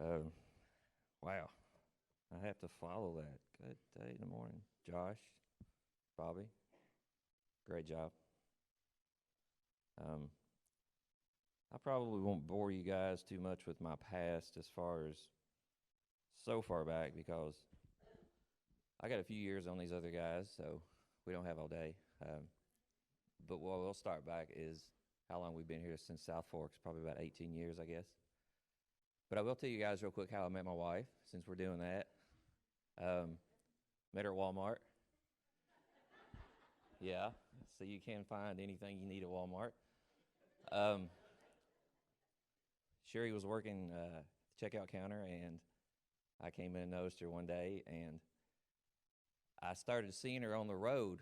Um, wow, I have to follow that. Good day in the morning, Josh, Bobby. Great job. Um, I probably won't bore you guys too much with my past as far as so far back because I got a few years on these other guys, so we don't have all day. But what we'll start back is how long we've been here since South Forks, probably about 18 years, I guess. But I will tell you guys real quick how I met my wife, since we're doing that. Um, Met her at Walmart. Yeah, so you can find anything you need at Walmart. Um, Sherry was working the checkout counter, and I came in and noticed her one day, and I started seeing her on the road,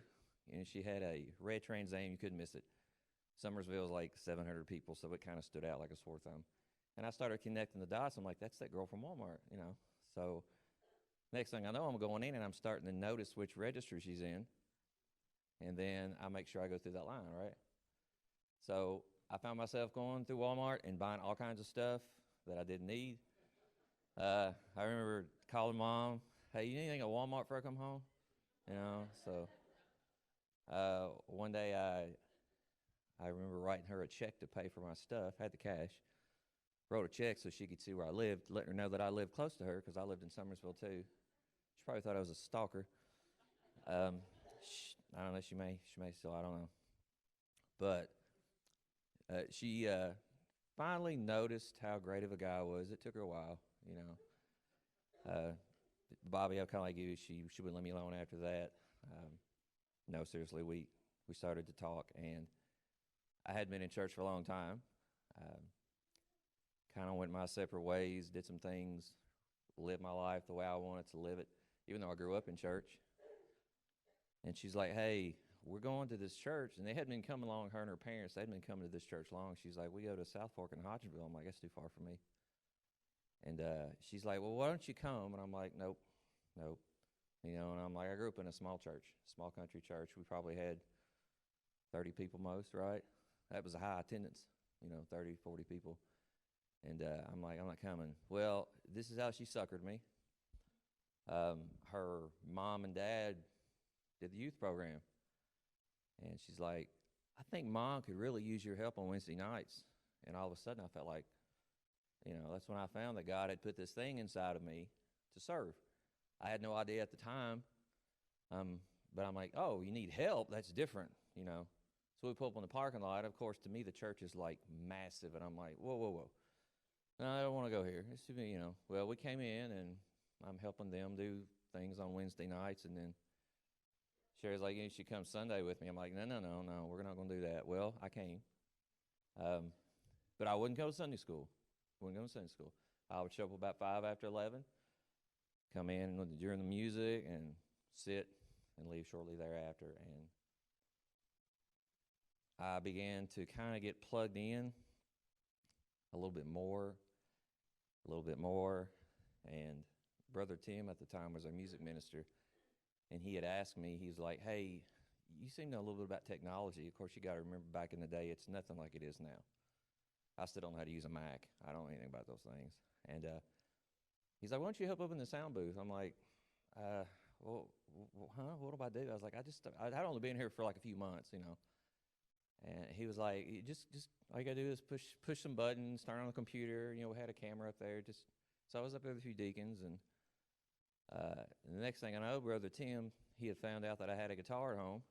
and she had a red Trans Am. You couldn't miss it. Summersville is like 700 people, so it kind of stood out like a sore thumb. And I started connecting the dots. I'm like, that's that girl from Walmart, you know. So next thing I know, I'm going in and I'm starting to notice which register she's in, and then I make sure I go through that line, right? So I found myself going through Walmart and buying all kinds of stuff that I didn't need. I remember calling mom, "Hey, you need anything at Walmart before I come home?" You know. So one day I remember writing her a check to pay for my stuff. Had the cash. Wrote a check so she could see where I lived, letting her know that I lived close to her because I lived in Summersville too. She probably thought I was a stalker. Um, I don't know. She may still. I don't know. But she finally noticed how great of a guy I was. It took her a while, you know. Bobby, I'm kind of like you. She wouldn't let me alone after that. Um, no, seriously, we started to talk, and I had been in church for a long time. Um, kind of went my separate ways, did some things, lived my life the way I wanted to live it, even though I grew up in church. And she's like, "Hey, we're going to this church," and they hadn't been coming along. Her and her parents, they'd been coming to this church long. She's like, "We go to South Fork and Hodgenville." I'm like, "That's too far for me." And she's like, "Well, why don't you come?" And I'm like, "Nope, nope." You know, and I'm like, I grew up in a small church, small country church. We probably had 30 people most, right? That was a high attendance, 30, 40 people. And I'm like, I'm not coming. Well, this is how she suckered me. Her mom and dad did the youth program. And she's like, "I think mom could really use your help on Wednesday nights." And all of a sudden I felt like, that's when I found that God had put this thing inside of me to serve. I had no idea at the time, but I'm like, "Oh, you need help? That's different, you know." So we pull up in the parking lot. Of course, to me, the church is like massive, and I'm like, "Whoa, whoa, whoa. No, I don't want to go here." It's too, Well, we came in, and I'm helping them do things on Wednesday nights, and then Sherry's like, "You should come Sunday with me." I'm like, "No, no, no, no, we're not going to do that." Well, I came, um, but I wouldn't go to Sunday school. Wouldn't go to Sunday school. I would show up about 5 after 11, come in during the music, and sit and leave shortly thereafter. And I began to kind of get plugged in a little bit more, a little bit more. And Brother Tim at the time was our music minister, and he had asked me, he's like, "Hey, you seem to know a little bit about technology." Of course, you got to remember back in the day, it's nothing like it is now. I still don't know how to use a Mac. I don't know anything about those things. And he's like, "Why don't you help open the sound booth?" I'm like, uh, well, huh? What do I do? I was like, I'd only been here for like a few months, And he was like, just all you gotta do is push some buttons, turn on the computer. We had a camera up there. So I was up there with a few deacons, and the next thing I know, Brother Tim, he had found out that I had a guitar at home.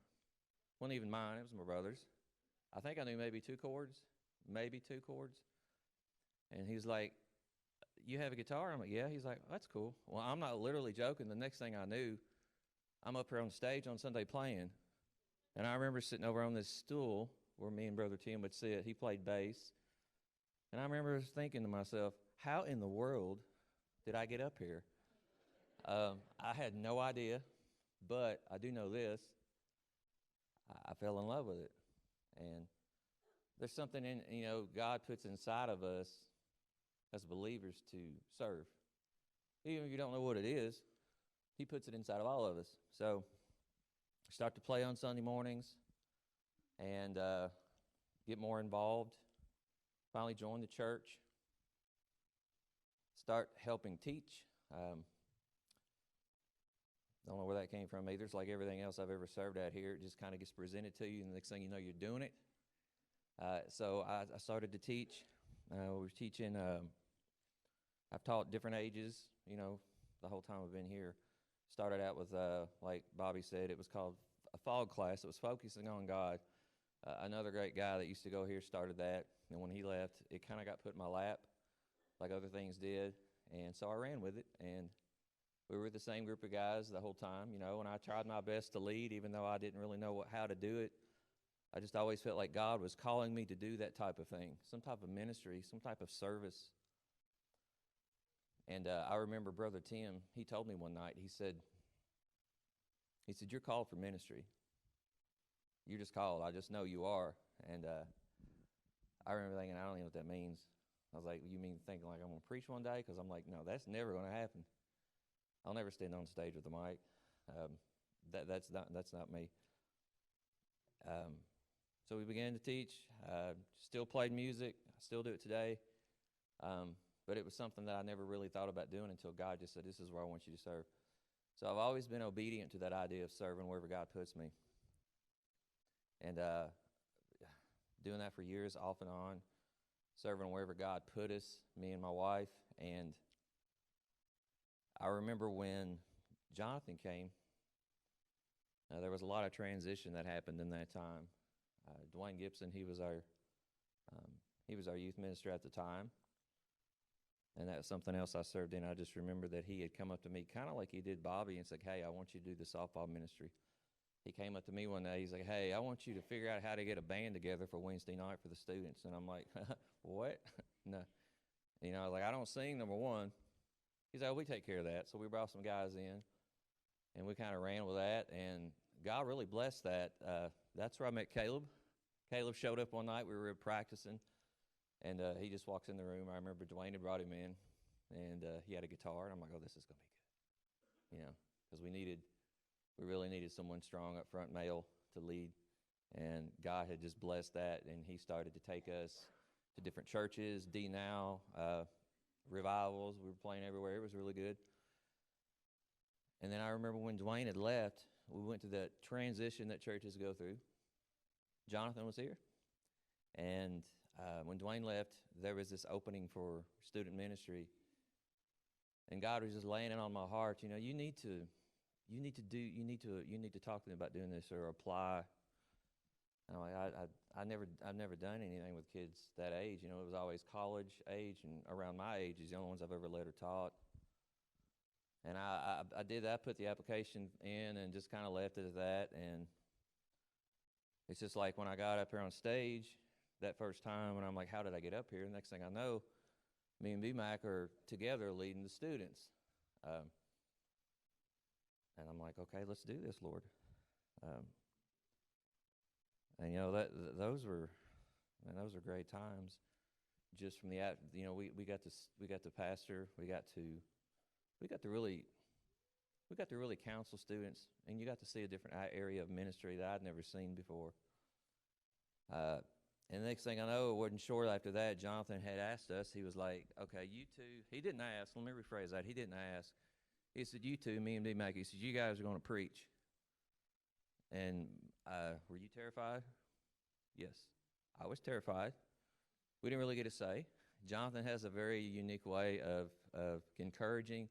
Wasn't even mine; it was my brother's. I think I knew maybe two chords, And he's like, "You have a guitar?" I'm like, "Yeah." He's like, "That's cool." Well, I'm not literally joking. The next thing I knew, I'm up here on stage on Sunday playing, and I remember sitting over on this stool where me and Brother Tim would sit. He played bass, and I remember thinking to myself, "How in the world did I get up here?" I had no idea, but I do know this: I fell in love with it, and there's something in God puts inside of us as believers to serve. Even if you don't know what it is, He puts it inside of all of us. So start to play on Sunday mornings and get more involved. Finally joined the church. start helping teach. Don't know where that came from either. It's like everything else I've ever served out here. It just kind of gets presented to you, and the next thing you know, you're doing it. So I started to teach. We were teaching. I've taught different ages, the whole time I've been here. Started out with, like Bobby said, it was called a fog class. It was focusing on God. Another great guy that used to go here started that, and when he left, it kind of got put in my lap, like other things did, and so I ran with it, and we were the same group of guys the whole time, and I tried my best to lead, even though I didn't really know how to do it. I just always felt like God was calling me to do that type of thing, some type of ministry, some type of service. And I remember Brother Tim, he told me one night, he said, you're called for ministry. You're just called. I just know you are. And I remember thinking, I don't even know what that means. I was like, you mean thinking like I'm going to preach one day? Because I'm like, no, that's never going to happen. I'll never stand on stage with a mic. That's not me. So we began to teach. Still played music. I still do it today. But it was something that I never really thought about doing until God just said, this is where I want you to serve. So I've always been obedient to that idea of serving wherever God puts me. And doing that for years, off and on, serving wherever God put us, me and my wife. And I remember when Jonathan came, there was a lot of transition that happened in that time. Dwayne Gibson, he was our youth minister at the time. And that was something else I served in. I just remember that he had come up to me kind of like he did Bobby and said, hey, I want you to do the softball ministry. He came up to me one day. He's like, hey, I want you to figure out how to get a band together for Wednesday night for the students. And I'm like, what? No. Like, I don't sing, number one. He's like, we take care of that. So we brought some guys in, and we kind of ran with that. And God really blessed that. That's where I met Caleb. Caleb showed up one night. We were practicing. And he just walks in the room. I remember Dwayne had brought him in, and he had a guitar. And I'm like, oh, this is going to be good, because we really needed someone strong up front, male, to lead. And God had just blessed that, and he started to take us to different churches, D-Now, revivals. We were playing everywhere. It was really good. And then I remember when Dwayne had left, we went to that transition that churches go through. Jonathan was here. And when Dwayne left, there was this opening for student ministry, and God was just laying it on my heart. You need to talk to them about doing this or apply. And I've never done anything with kids that age. It was always college age, and around my age is the only ones I've ever led or taught. And I did that. I put the application in and just kind of left it at that. And it's just like when I got up here on stage that first time, and I'm like, how did I get up here? Next thing I know, me and B-Mac are together leading the students. And I'm like, okay, let's do this, Lord. And those were great times. Just from the we got to pastor, we got to really counsel students, and you got to see a different area of ministry that I'd never seen before. And the next thing I know, it wasn't short after that, Jonathan had asked us, he was like, okay, you two, he didn't ask, let me rephrase that, he didn't ask. He said, you two, me and D-Mac, he said, you guys are going to preach. And were you terrified? Yes, I was terrified. We didn't really get a say. Jonathan has a very unique way of encouraging,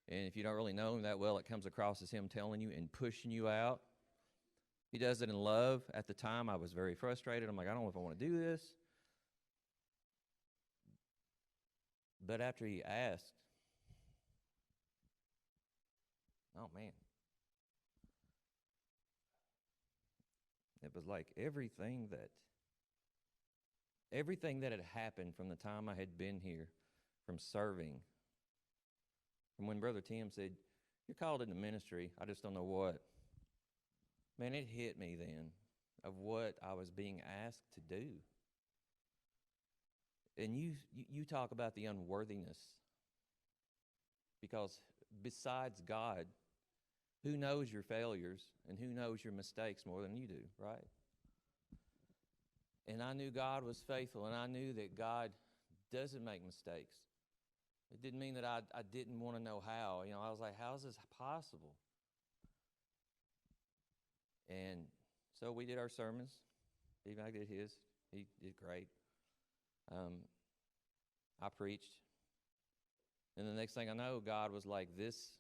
and if you don't really know him that well, it comes across as him telling you and pushing you out. He does it in love. At the time, I was very frustrated. I'm like, I don't know if I want to do this. But after he asked, oh, man. It was like everything that had happened from the time I had been here, from serving, from when Brother Tim said, you're called into ministry, I just don't know what. Man, it hit me then of what I was being asked to do. And you talk about the unworthiness, because besides God, who knows your failures and who knows your mistakes more than you do, right? And I knew God was faithful, and I knew that God doesn't make mistakes. It didn't mean that I didn't want to know how. I was like, how is this possible? And so we did our sermons. Even I did his. He did great. I preached. And the next thing I know, God was like, this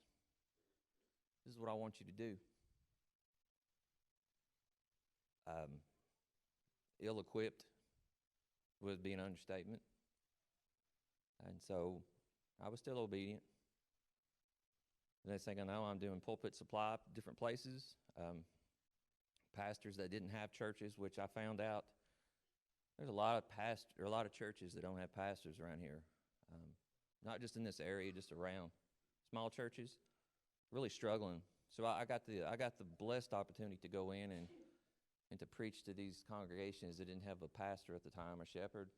is what I want you to do. Ill-equipped would be an understatement. And so I was still obedient. The next thing I know, I'm doing pulpit supply different places. Pastors that didn't have churches, which I found out there's a lot of churches that don't have pastors around here. Not just in this area, just around. Small churches, really struggling. So I got the blessed opportunity to go in and to preach to these congregations that didn't have a pastor at the time, a shepherd.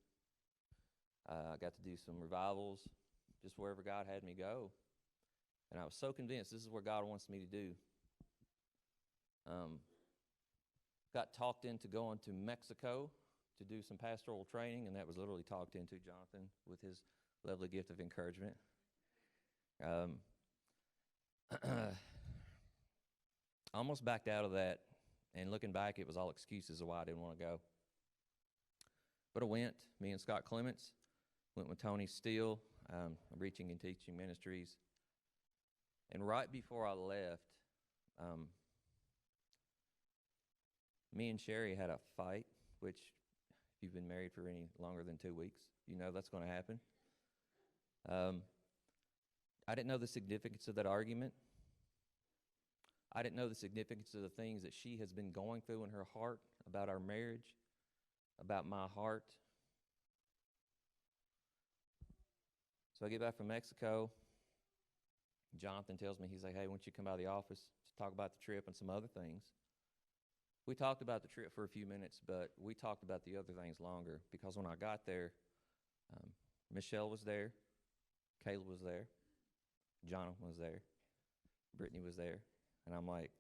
I got to do some revivals, just wherever God had me go. And I was so convinced this is what God wants me to do. Got talked into going to Mexico to do some pastoral training, and that was literally talked into Jonathan with his lovely gift of encouragement. Almost backed out of that, and looking back, it was all excuses of why I didn't want to go. But I went. Me and Scott Clements went with Tony Steele, Reaching and Teaching Ministries. And right before I left, me and Sherry had a fight, which if you've been married for any longer than 2 weeks, you know that's going to happen. I didn't know the significance of that argument. I didn't know the significance of the things that she has been going through in her heart about our marriage, about my heart. So I get back from Mexico. Jonathan tells me, he's like, hey, why don't you come by the office to talk about the trip and some other things. We talked about the trip for a few minutes, but we talked about the other things longer, because when I got there, Michelle was there, Caleb was there, Jonathan was there, Brittany was there, and I'm like,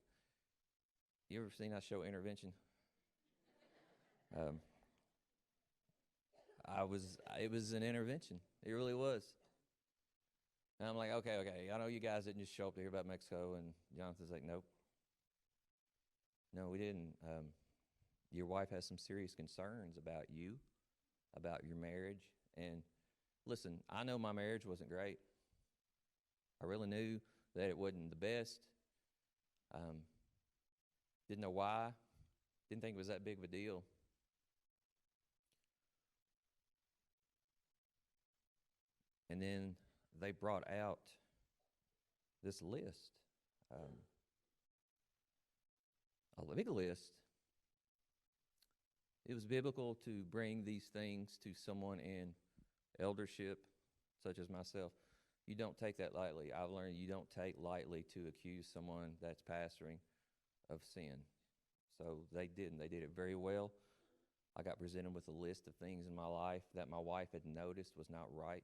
you ever seen that show Intervention? It was an intervention. It really was. And I'm like, okay, I know you guys didn't just show up to hear about Mexico, and Jonathan's like, nope. No, we didn't. Your wife has some serious concerns about you, about your marriage. And listen, I know my marriage wasn't great. I really knew that it wasn't the best. Didn't know why. Didn't think it was that big of a deal. And then they brought out this list. A big list. It was biblical to bring these things to someone in eldership, such as myself. You don't take that lightly. I've learned you don't take lightly to accuse someone that's pastoring of sin. So they didn't. They did it very well. I got presented with a list of things in my life that my wife had noticed was not right.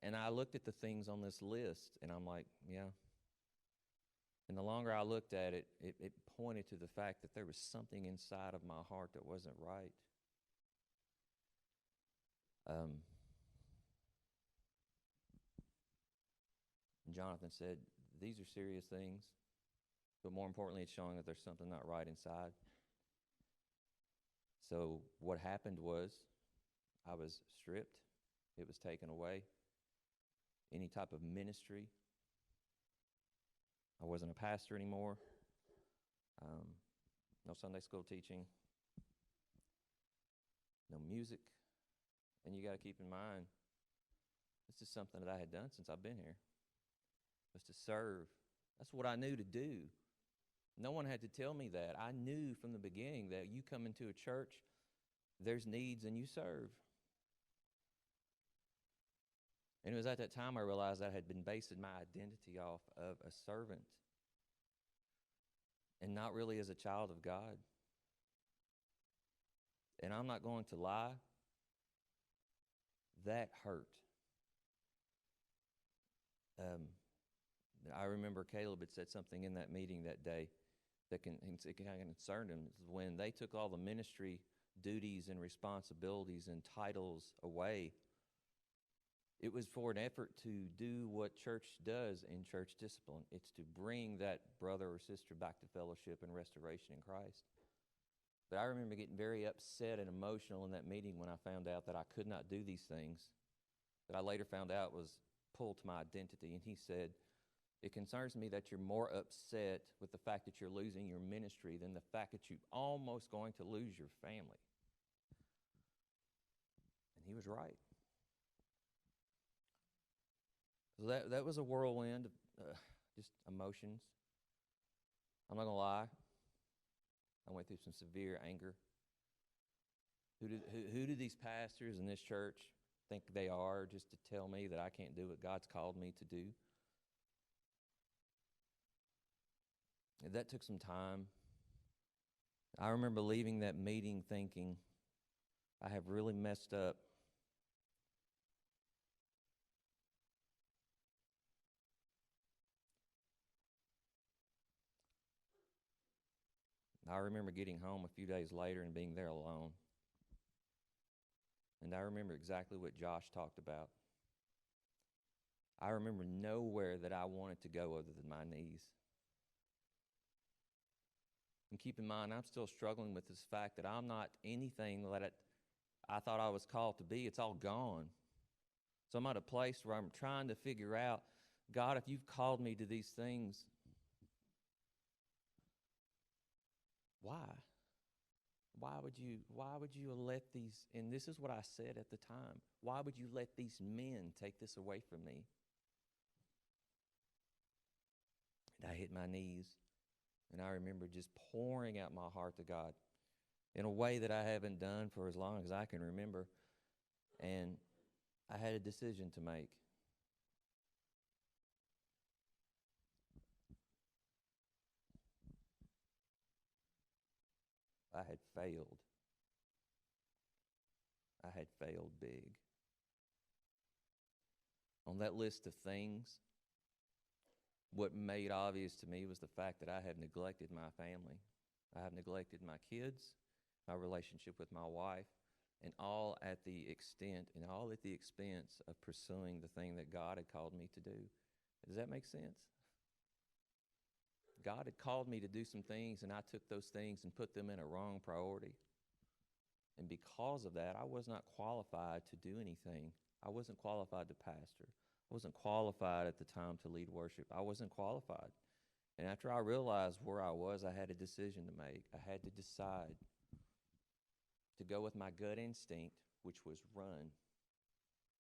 And I looked at the things on this list, and I'm like, yeah. And the longer I looked at it, it pointed to the fact that there was something inside of my heart that wasn't right. Jonathan said, these are serious things, but more importantly, it's showing that there's something not right inside. So what happened was I was stripped. It was taken away. Any type of ministry. I wasn't a pastor anymore. No Sunday school teaching. No music. And you got to keep in mind, this is something that I had done since I've been here, was to serve. That's what I knew to do. No one had to tell me that. I knew from the beginning that you come into a church, there's needs and you serve. And it was at that time I realized I had been basing my identity off of a servant and not really as a child of God. And I'm not going to lie, that hurt. I remember Caleb had said something in that meeting that day that it kind of concerned him. When they took all the ministry duties and responsibilities and titles away. It was for an effort to do what church does in church discipline. It's to bring that brother or sister back to fellowship and restoration in Christ. But I remember getting very upset and emotional in that meeting when I found out that I could not do these things, that I later found out was pulled to my identity. And he said, "It concerns me that you're more upset with the fact that you're losing your ministry than the fact that you're almost going to lose your family." And he was right. So that was a whirlwind of just emotions. I'm not going to lie. I went through some severe anger. Who do these pastors in this church think they are just to tell me that I can't do what God's called me to do? And that took some time. I remember leaving that meeting thinking, I have really messed up. I remember getting home a few days later and being there alone. And I remember exactly what Josh talked about. I remember nowhere that I wanted to go other than my knees. And keep in mind, I'm still struggling with this fact that I'm not anything that I thought I was called to be. It's all gone. So I'm at a place where I'm trying to figure out, God, if you've called me to these things, why? Why would you let these, and this is what I said at the time, why would you let these men take this away from me? And I hit my knees, and I remember just pouring out my heart to God in a way that I haven't done for as long as I can remember. And I had a decision to make. I had failed. I had failed big. On that list of things, what made obvious to me was the fact that I had neglected my family. I have neglected my kids, my relationship with my wife, and all at the extent and all at the expense of pursuing the thing that God had called me to do. Does that make sense? God had called me to do some things, and I took those things and put them in a wrong priority. And because of that, I was not qualified to do anything. I wasn't qualified to pastor. I wasn't qualified at the time to lead worship. I wasn't qualified. And after I realized where I was, I had a decision to make. I had to decide to go with my gut instinct, which was run.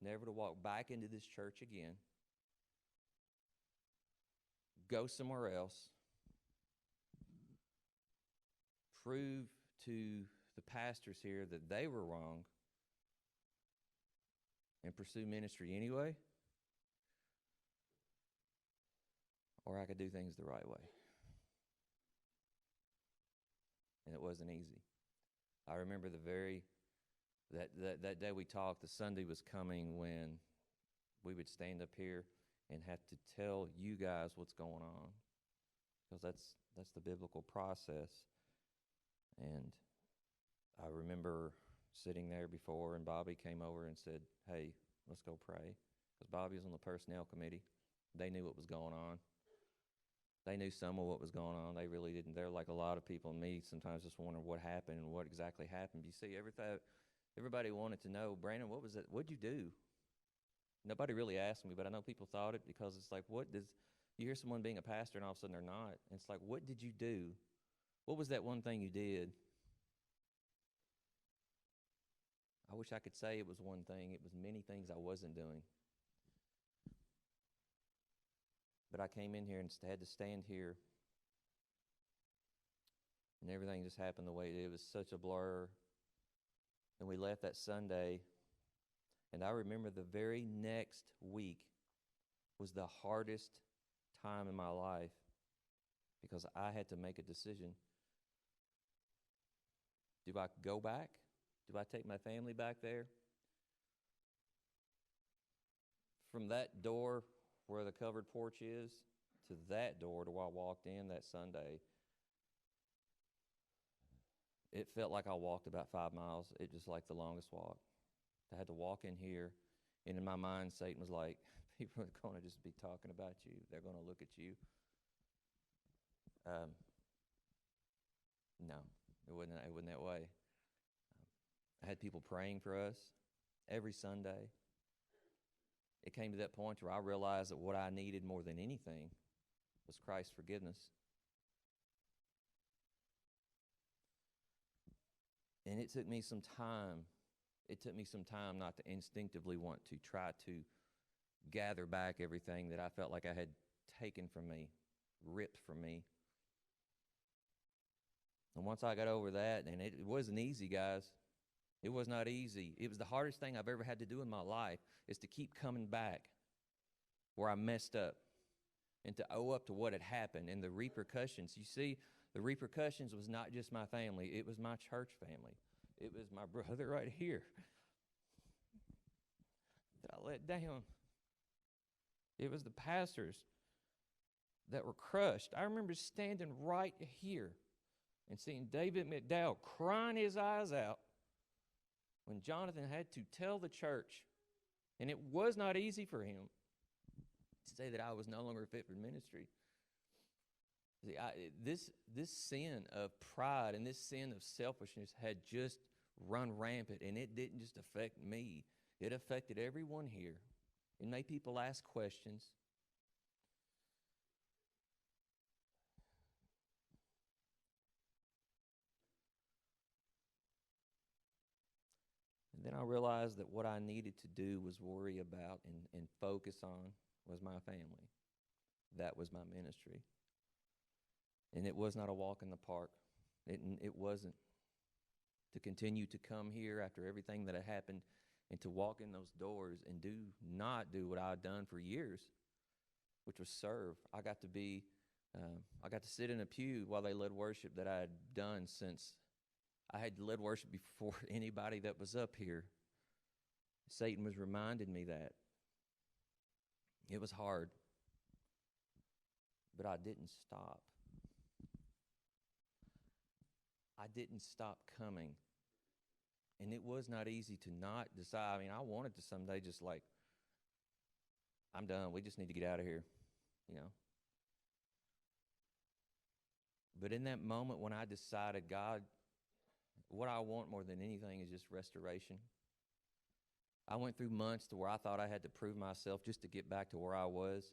Never to walk back into this church again. Go somewhere else. Prove to the pastors here that they were wrong and pursue ministry anyway, or I could do things the right way. And it wasn't easy. I remember that day we talked, the Sunday was coming when we would stand up here and have to tell you guys what's going on, because that's the biblical process. And I remember sitting there before, and Bobby came over and said, "Hey, let's go pray." Because Bobby was on the personnel committee. They knew what was going on. They knew some of what was going on. They really didn't. They're like a lot of people, and me sometimes just wondering what happened and what exactly happened. You see, everybody wanted to know, Brandon, what was it? What'd you do? Nobody really asked me, but I know people thought it, because it's like, you hear someone being a pastor and all of a sudden they're not. And it's like, what did you do? What was that one thing you did? I wish I could say it was one thing. It was many things I wasn't doing. But I came in here and had to stand here, and everything just happened the way it did. It was such a blur. And we left that Sunday, and I remember the very next week was the hardest time in my life, because I had to make a decision. Do I go back? Do I take my family back there? From that door where the covered porch is to that door to where I walked in that Sunday, it felt like I walked about 5 miles. It just like the longest walk. I had to walk in here, and in my mind, Satan was like, people are going to just be talking about you. They're going to look at you. No, it wasn't that way. I had people praying for us every Sunday. It came to that point where I realized that what I needed more than anything was Christ's forgiveness. And it took me some time. It took me some time not to instinctively want to try to gather back everything that I felt like I had taken from me, ripped from me. And once I got over that, and it wasn't easy, guys. It was not easy. It was the hardest thing I've ever had to do in my life, is to keep coming back where I messed up and to owe up to what had happened and the repercussions. You see, the repercussions was not just my family. It was my church family. It was my brother right here that I let down. It was the pastors that were crushed. I remember standing right here and seeing David McDowell crying his eyes out when Jonathan had to tell the church, and it was not easy for him to say that I was no longer fit for ministry. See, this sin of pride and this sin of selfishness had just run rampant, and it didn't just affect me. It affected everyone here. It made people ask questions. And then I realized that what I needed to do was worry about and focus on was my family. That was my ministry. And it was not a walk in the park. It wasn't. To continue to come here after everything that had happened and to walk in those doors and not do what I had done for years, which was serve. I got to sit in a pew while they led worship that I had done since I had led worship before anybody that was up here. Satan was reminding me that. It was hard, but I didn't stop. I didn't stop coming. And it was not easy to not decide. I mean, I wanted to someday just like, I'm done. We just need to get out of here, you know. But in that moment when I decided, God, what I want more than anything is just restoration. I went through months to where I thought I had to prove myself just to get back to where I was.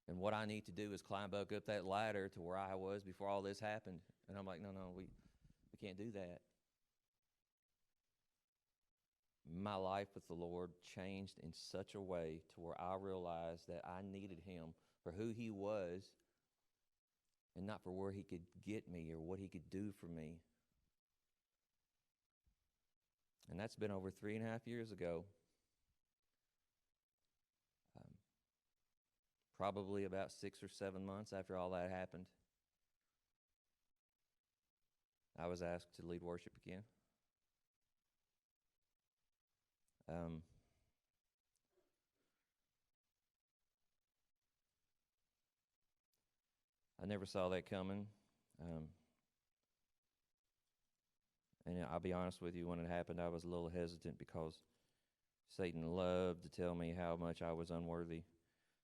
And what I need to do is climb back up that ladder to where I was before all this happened. And I'm like, no, we can't do that. My life with the Lord changed in such a way to where I realized that I needed Him for who He was and not for where He could get me or what He could do for me. And that's been over 3.5 years ago. Probably about 6 or 7 months after all that happened, I was asked to lead worship again. I never saw that coming. And I'll be honest with you, when it happened, I was a little hesitant because Satan loved to tell me how much I was unworthy.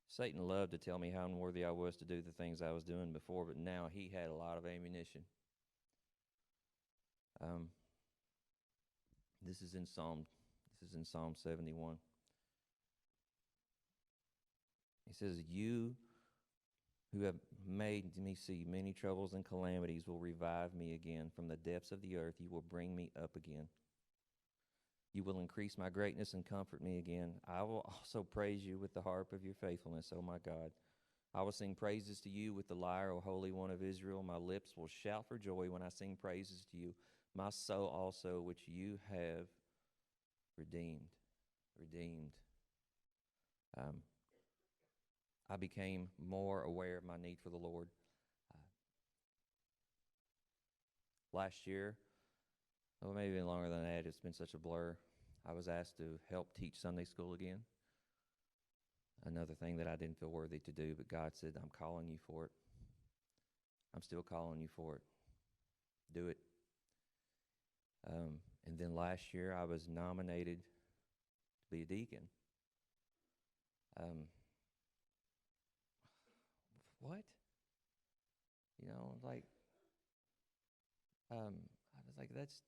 Satan loved to tell me how unworthy I was to do the things I was doing before, but now he had a lot of ammunition. This is in Psalm 71. He says, "You who have made me see many troubles and calamities will revive me again. From the depths of the earth you will bring me up again. You will increase my greatness and comfort me again. I will also praise you with the harp of your faithfulness, O my God. I will sing praises to you with the lyre, O Holy One of Israel. My lips will shout for joy when I sing praises to you. My soul also, which you have redeemed. I became more aware of my need for the Lord. Last year, well, maybe even longer than that, it's been such a blur. I was asked to help teach Sunday school again. Another thing that I didn't feel worthy to do, but God said, I'm calling you for it. I'm still calling you for it. Do it. And then last year I was nominated to be a deacon. What? You know, like, I was like, this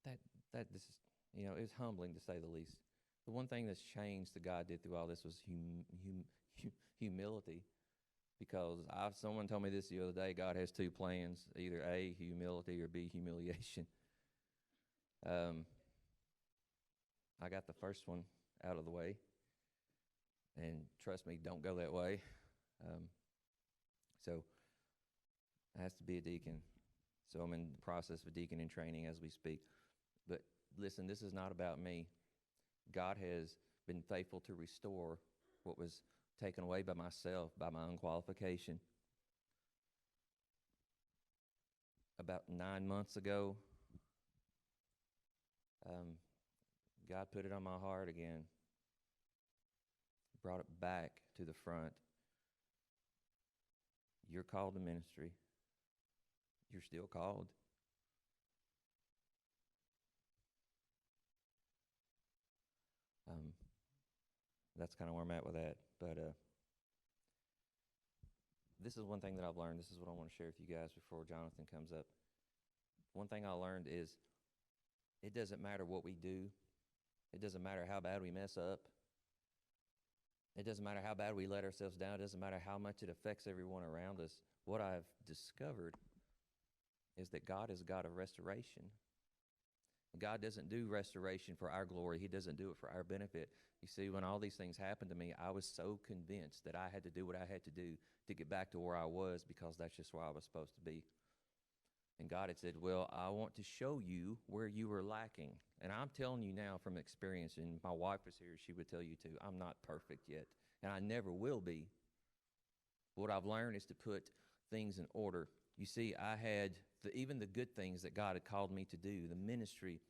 is, you know, it was humbling to say the least. The one thing that's changed that God did through all this was humility. Because someone told me this the other day, God has two plans, either A, humility, or B, humiliation. I got the first one out of the way. And trust me, don't go that way. So it has to be a deacon. So I'm in the process of deacon in training as we speak. But listen, this is not about me. God has been faithful to restore what was taken away by myself, by my unqualification. About 9 months ago, God put it on my heart again. Brought it back to the front. You're called to ministry. You're still called. That's kind of where I'm at with that. But this is one thing that I've learned. This is what I want to share with you guys before Jonathan comes up. One thing I learned is it doesn't matter what we do. It doesn't matter how bad we mess up. It doesn't matter how bad we let ourselves down. It doesn't matter how much it affects everyone around us. What I've discovered is that God is a God of restoration. God doesn't do restoration for our glory. He doesn't do it for our benefit. You see, when all these things happened to me, I was so convinced that I had to do what I had to do to get back to where I was, because that's just where I was supposed to be. And God had said, well, I want to show you where you were lacking. And I'm telling you now from experience, and my wife was here, she would tell you too, I'm not perfect yet, and I never will be. What I've learned is to put things in order. You see, I had even the good things that God had called me to do, the ministry,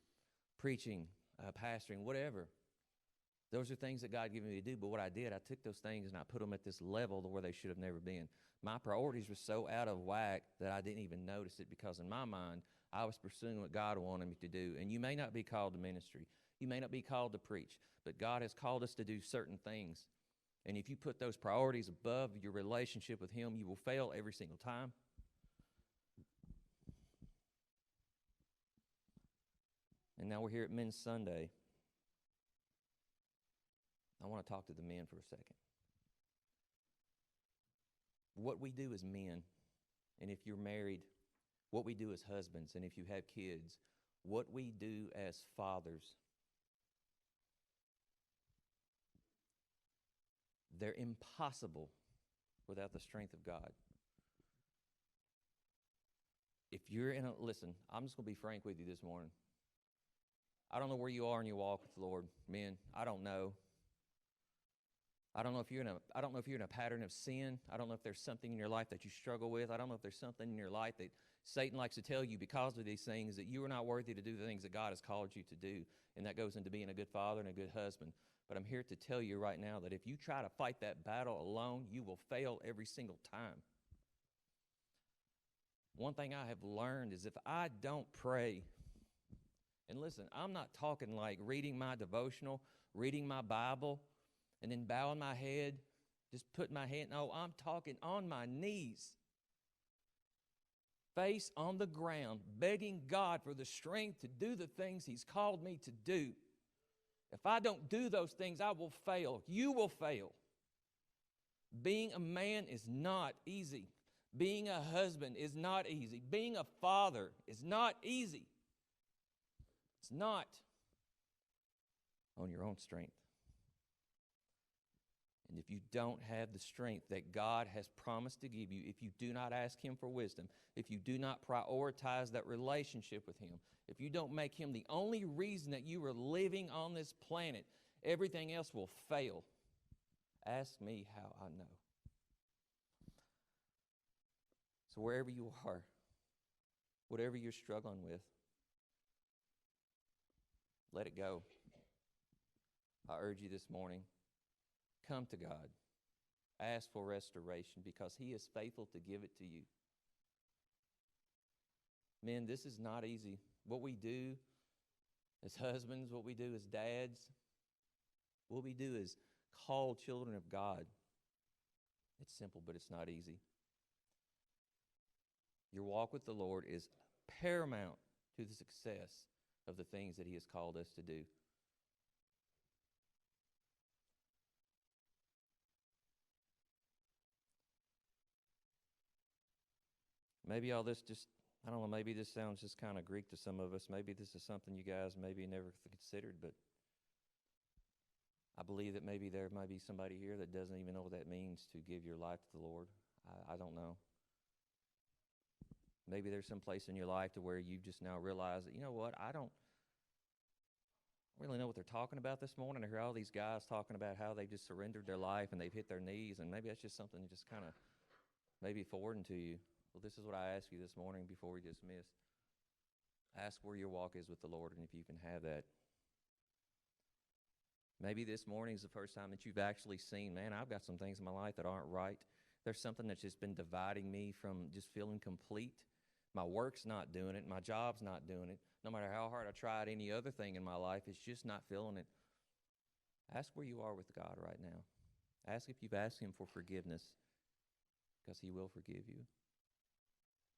preaching, pastoring, whatever. Those are things that God had given me to do, but what I did, I took those things and I put them at this level to where they should have never been. My priorities were so out of whack that I didn't even notice it, because in my mind, I was pursuing what God wanted me to do. And you may not be called to ministry. You may not be called to preach, but God has called us to do certain things. And if you put those priorities above your relationship with Him, you will fail every single time. And now we're here at Men's Sunday. I want to talk to the men for a second. What we do as men, and if you're married, what we do as husbands, and if you have kids, what we do as fathers, they're impossible without the strength of God. If you're listen, I'm just going to be frank with you this morning. I don't know where you are in your walk with the Lord, men. I don't know. I don't know if you're in a pattern of sin. I don't know if there's something in your life that you struggle with. I don't know if there's something in your life that Satan likes to tell you because of these things, that you are not worthy to do the things that God has called you to do. And that goes into being a good father and a good husband. But I'm here to tell you right now that if you try to fight that battle alone, you will fail every single time. One thing I have learned is if I don't pray, and listen, I'm not talking like reading my devotional, reading my Bible, and then bowing my head, just putting my hand. No, I'm talking on my knees, face on the ground, begging God for the strength to do the things He's called me to do. If I don't do those things, I will fail. You will fail. Being a man is not easy. Being a husband is not easy. Being a father is not easy. It's not on your own strength. And if you don't have the strength that God has promised to give you, if you do not ask Him for wisdom, if you do not prioritize that relationship with Him, if you don't make Him the only reason that you are living on this planet, everything else will fail. Ask me how I know. So wherever you are, whatever you're struggling with, let it go. I urge you this morning, come to God. Ask for restoration because He is faithful to give it to you. Men, this is not easy. What we do as husbands, what we do as dads, what we do as called children of God, it's simple, but it's not easy. Your walk with the Lord is paramount to the success of the things that He has called us to do. Maybe all this just, I don't know, maybe this sounds just kind of Greek to some of us. Maybe this is something you guys maybe never considered, but I believe that maybe there might be somebody here that doesn't even know what that means to give your life to the Lord. I don't know. Maybe there's some place in your life to where you just now realize that, you know what, I don't really know what they're talking about this morning. I hear all these guys talking about how they just surrendered their life and they've hit their knees, and maybe that's just something just kind of maybe forwarding to you. Well, this is what I ask you this morning before we dismiss. Ask where your walk is with the Lord and if you can have that. Maybe this morning is the first time that you've actually seen, man, I've got some things in my life that aren't right. There's something that's just been dividing me from just feeling complete. My work's not doing it. My job's not doing it. No matter how hard I tried any other thing in my life, it's just not feeling it. Ask where you are with God right now. Ask if you've asked Him for forgiveness, because He will forgive you.